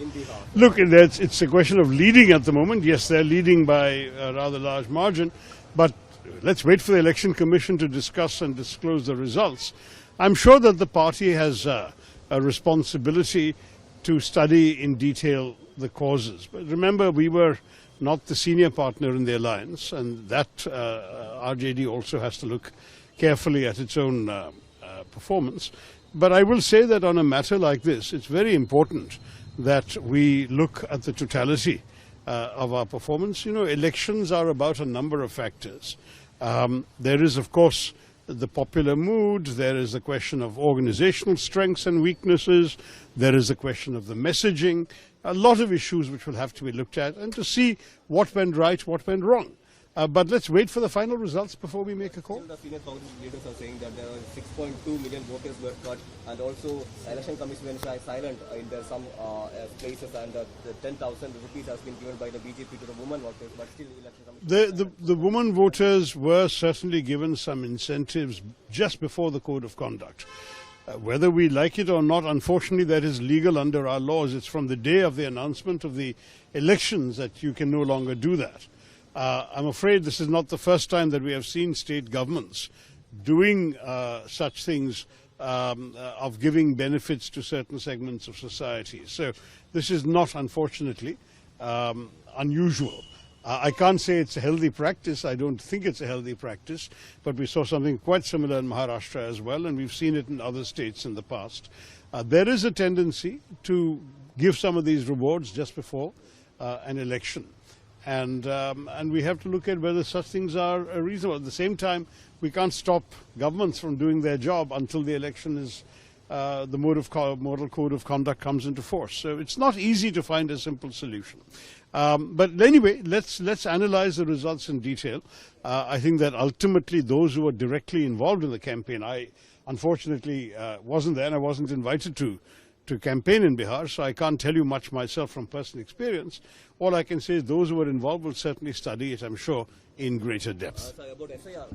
in Bihar? Look, it's a question of leading at the moment. Yes, they're leading by a rather large margin, but let's wait for the Election Commission to discuss and disclose the results. I'm sure that the party has a responsibility to study in detail the causes. But remember, we were not the senior partner in the alliance, and that RJD also has to look carefully at its own performance. But I will say that on a matter like this, it's very important that we look at the totality of our performance. You know, elections are about a number of factors. There is, of course, the popular mood, there is the question of organizational strengths and weaknesses, there is the question of the messaging, a lot of issues which will have to be looked at and to see what went right, what went wrong. But let's wait for the final results before we make a call. The senior Congress leaders are saying that there were 6.2 million voters were cut, and also election commission went silent in some places, and the 10,000 rupees has been given by the BJP to the women voters, but still election commission. The women voters were certainly given some incentives just before the code of conduct. Whether we like it or not, unfortunately, that is legal under our laws. It's from the day of the announcement of the elections that you can no longer do that. I'm afraid this is not the first time that we have seen state governments doing such things of giving benefits to certain segments of society. So this is not, unfortunately, unusual. I can't say it's a healthy practice. I don't think it's a healthy practice, but we saw something quite similar in Maharashtra as well, and we've seen it in other states in the past. There is a tendency to give some of these rewards just before an election. And we have to look at whether such things are reasonable. At the same time, we can't stop governments from doing their job until the election is, the model code of conduct comes into force. So it's not easy to find a simple solution. But anyway, let's analyze the results in detail. I think that ultimately those who were directly involved in the campaign, I unfortunately wasn't there and I wasn't invited to campaign in Bihar, so I can't tell you much myself from personal experience. All I can say is those who were involved will certainly study it, I'm sure, in greater depth. About SIR,